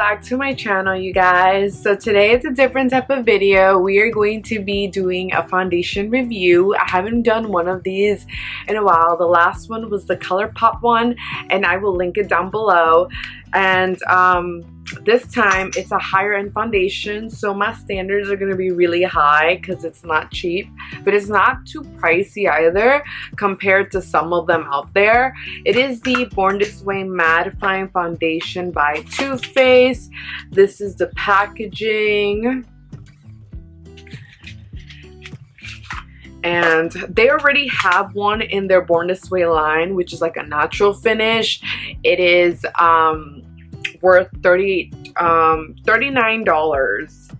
back to my channel, you guys. So today it's a different type of video. We are going to be doing a foundation review. I haven't done one of these in a while. The last one was the ColourPop one, and I will link it down below. And this time it's a higher end foundation, so my standards are going to be really high because it's not cheap, but it's not too pricey either compared to some of them out there. It is the Born This Way Mattifying Foundation by Too Faced. This is the packaging. And they already have one in their Born This Way line, which is like a natural finish. It is worth $39.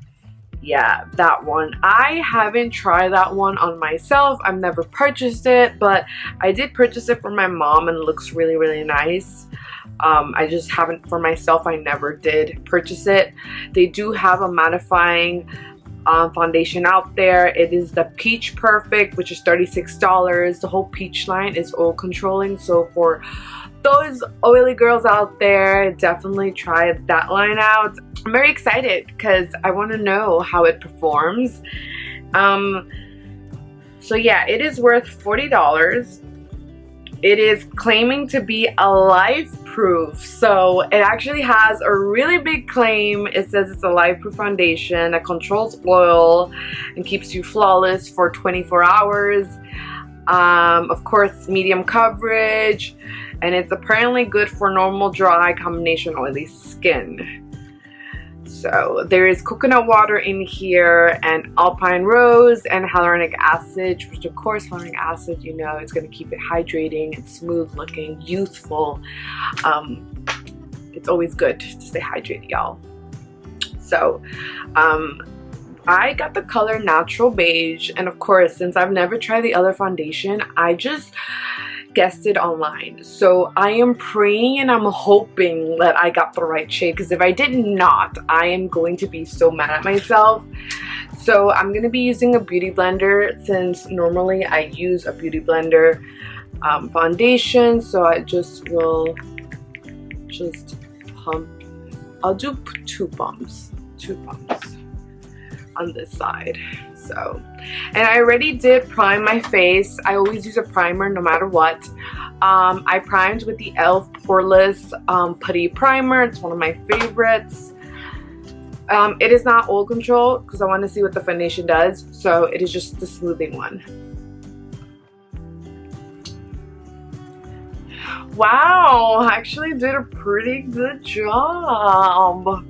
Yeah, that one. I haven't tried that one on myself. I've never purchased it, but I did purchase it for my mom and it looks really, really nice. I just haven't for myself. I never did purchase it. They do have a mattifying foundation out there. It is the Peach Perfect, which is $36. The whole peach line is oil controlling, so for those oily girls out there, definitely try that line out. I'm very excited because I want to know how it performs. So yeah, it is worth $40. It is claiming to be a life proof, so it actually has a really big claim. It says it's a life proof foundation that controls oil and keeps you flawless for 24 hours. Of course, medium coverage, and it's apparently good for normal, dry, combination oily skin. So there is coconut water in here, and alpine rose, and hyaluronic acid, which of course hyaluronic acid, you know, it's going to keep it hydrating and smooth looking, youthful. It's always good to stay hydrated, y'all. So I got the color Natural Beige, and of course, since I've never tried the other foundation, I just guessed it online. So I am praying and I'm hoping that I got the right shade, because if I did not, I am going to be so mad at myself. So I'm going to be using a beauty blender, since normally I use a beauty blender foundation. So I just will pump. I'll do two pumps on this side. So, and I already did prime my face. I always use a primer no matter what. I primed with the e.l.f. poreless putty primer. It's one of my favorites. It is not oil control because I want to see what the foundation does, so it is just the smoothing one. Wow, I actually did a pretty good job.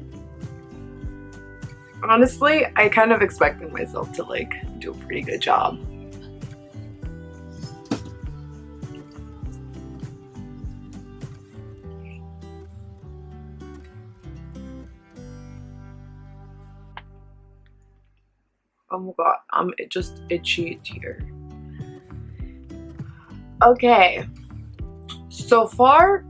Honestly, I kind of expected myself to like do a pretty good job. Oh my god, I'm just itchy here. Okay, so far,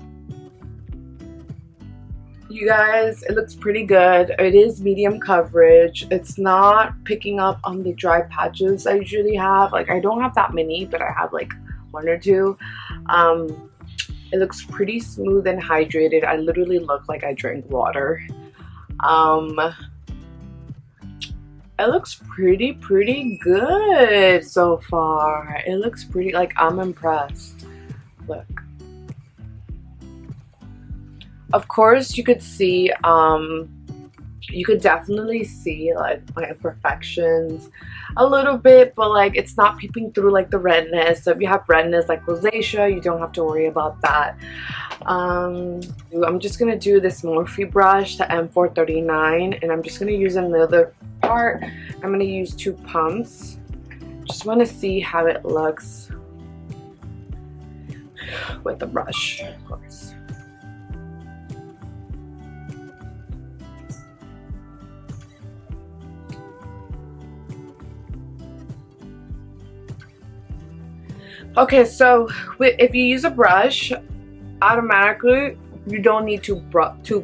you guys, it looks pretty good. It is medium coverage. It's not picking up on the dry patches I usually have. Like, I don't have that many, but I have like one or two. It looks pretty smooth and hydrated. I literally look like I drank water. It looks pretty good so far. It looks pretty, like, I'm impressed. Look. Of course, you could see, you could definitely see like my imperfections a little bit, but like it's not peeping through like the redness. So if you have redness like rosacea, you don't have to worry about that. I'm just gonna do this Morphe brush, the M439, and I'm just gonna use another part. I'm gonna use two pumps. Just want to see how it looks with the brush, of course. Okay, so if you use a brush, automatically you don't need two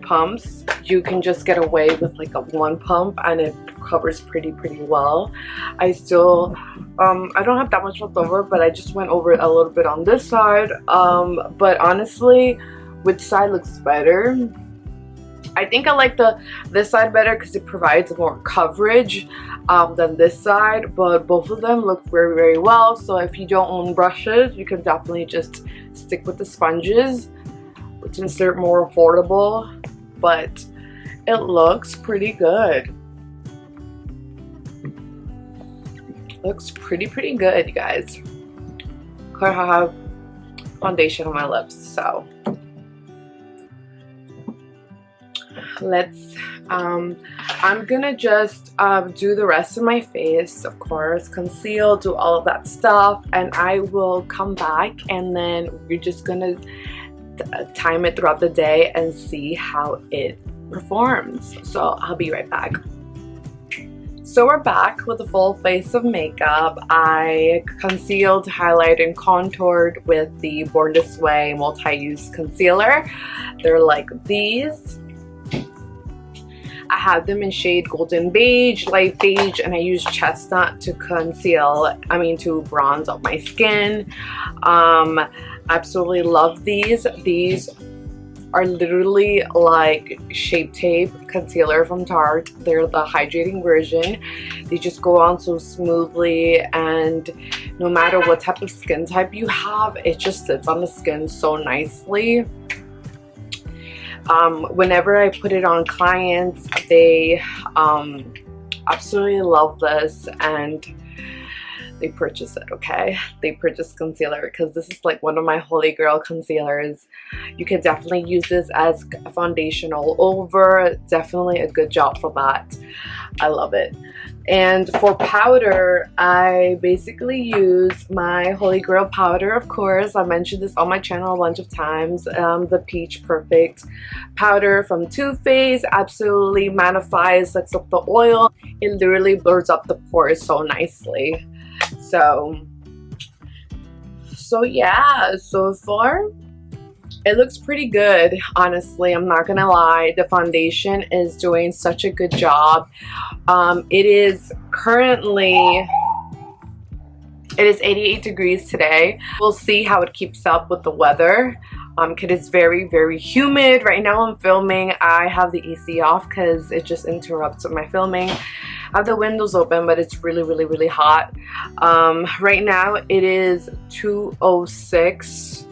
pumps. You can just get away with like a one pump and it covers pretty well. I still I don't have that much left over, but I just went over it a little bit on this side. But honestly, which side looks better? I think I like this side better because it provides more coverage than this side, but both of them look very, very well. So if you don't own brushes, you can definitely just stick with the sponges, which is more affordable, but it looks pretty good. Looks pretty good, you guys. I have foundation on my lips, so let's I'm gonna just do the rest of my face, of course, conceal, do all of that stuff, and I will come back and then we're just gonna time it throughout the day and see how it performs. So I'll be right back. So we're back with a full face of makeup. I concealed, highlighted, and contoured with the Born This Way multi-use concealer. They're like these. I have them in shade golden beige, light beige, and I use chestnut to to bronze up my skin. Absolutely love these. These are literally like Shape Tape concealer from Tarte. They're the hydrating version. They just go on so smoothly, and no matter what type of skin type you have, it just sits on the skin so nicely. Whenever I put it on clients, they absolutely love this, and they purchase it, okay? They purchase concealer because this is like one of my holy grail concealers. You can definitely use this as a foundation all over. Definitely a good job for that. I love it. And for powder, I basically use my holy grail powder, of course. I mentioned this on my channel a bunch of times. The Peach Perfect powder from Too Faced absolutely mattifies, sucks up the oil. It literally blurs up the pores so nicely. So yeah, so far it looks pretty good, honestly. I'm not gonna lie, the foundation is doing such a good job. It is 88 degrees today. We'll see how it keeps up with the weather, because it's very, very humid. Right now I'm filming, I have the AC off because it just interrupts my filming. I have the windows open, but it's really, really, really hot. Right now it is 2:06.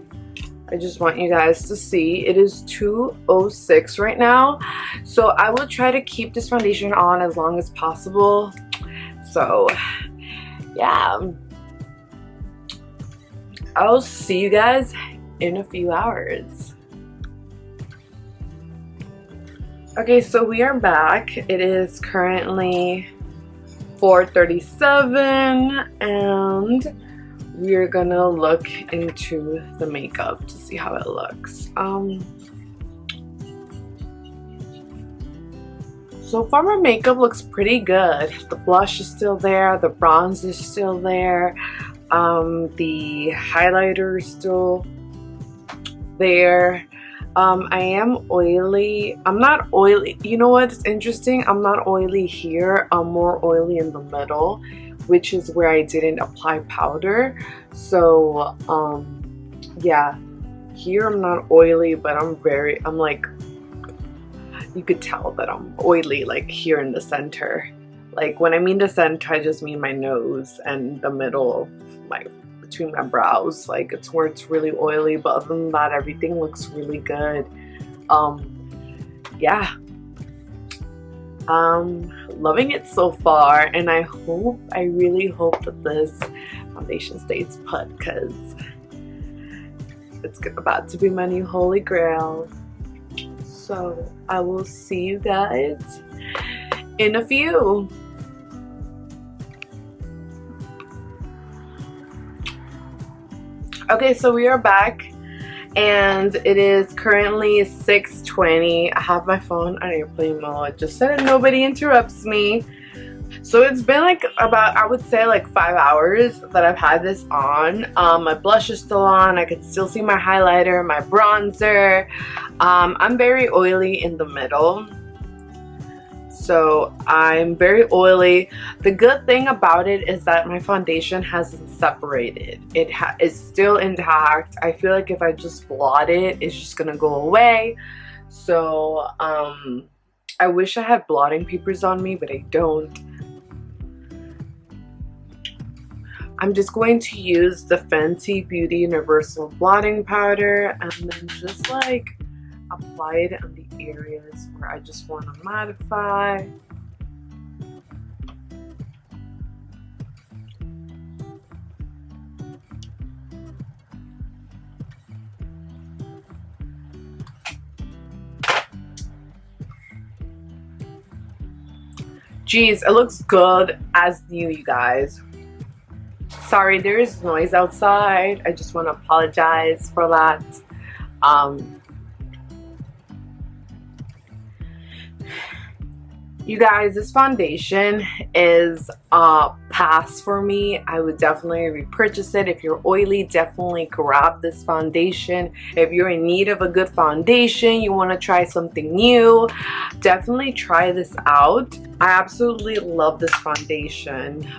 I just want you guys to see it is 2:06 right now. So I will try to keep this foundation on as long as possible. So yeah, I'll see you guys in a few hours. Okay, so we are back. It is currently 4:37 and we're gonna look into the makeup to see how it looks. So far my makeup looks pretty good. The blush is still there, the bronze is still there, the highlighter is still there. I am oily. I'm not oily. You know what's interesting? I'm not oily here. I'm more oily in the middle, which is where I didn't apply powder. So yeah, here I'm not oily, but I'm like, you could tell that I'm oily like here in the center. Like when I mean the center, I just mean my nose and the middle of between my brows. Like it's where it's really oily, but other than that, everything looks really good. Yeah, loving it so far, and I really hope that this foundation stays put, because it's about to be my new holy grail. So I will see you guys in a few. Okay, so we are back and it is currently 6:20. I have my phone on airplane mode just so that nobody interrupts me. So it's been like about, I would say like 5 hours that I've had this on. My blush is still on. I can still see my highlighter, my bronzer. I'm very oily in the middle. So I'm very oily. The good thing about it is that my foundation hasn't separated. It is still intact. I feel like if I just blot it, it's just gonna go away. So I wish I had blotting papers on me, but I don't. I'm just going to use the Fenty Beauty Universal Blotting Powder and then just like apply it on the areas where I just want to mattify. Geez, it looks good as new, you guys. Sorry, there is noise outside. I just want to apologize for that. You guys, this foundation is a pass for me. I would definitely repurchase it. If you're oily, definitely grab this foundation. If you're in need of a good foundation, you want to try something new, definitely try this out. I absolutely love this foundation.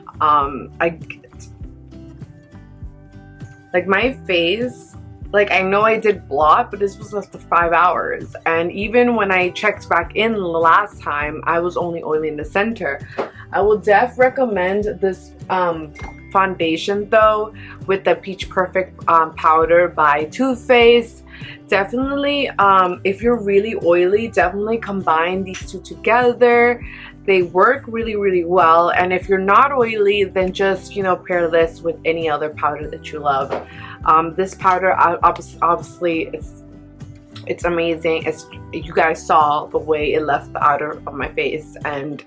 Like my face, like I know I did blot, but this was after 5 hours, and even when I checked back in the last time, I was only oily in the center. I will recommend this foundation though, with the Peach Perfect powder by Too Faced. Definitely, if you're really oily, definitely combine these two together. They work really well. And if you're not oily, then just, you know, pair this with any other powder that you love. This powder, obviously, it's amazing. You guys saw the way it left the outer of my face, and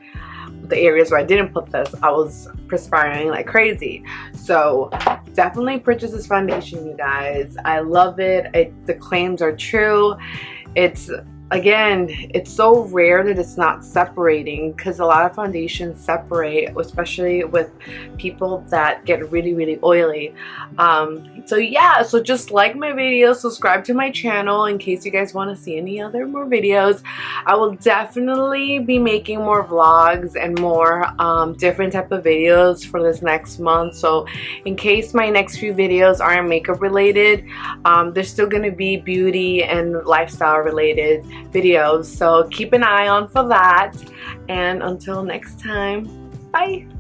the areas where I didn't put this, I was perspiring like crazy. So definitely purchase this foundation, you guys. I love it. The claims are true. Again, it's so rare that it's not separating, because a lot of foundations separate, especially with people that get really oily. So yeah, so just like my video, subscribe to my channel in case you guys want to see any other more videos. I will definitely be making more vlogs and more different type of videos for this next month. So in case my next few videos aren't makeup related, there's still going to be beauty and lifestyle related videos, so keep an eye on for that. And until next time, bye.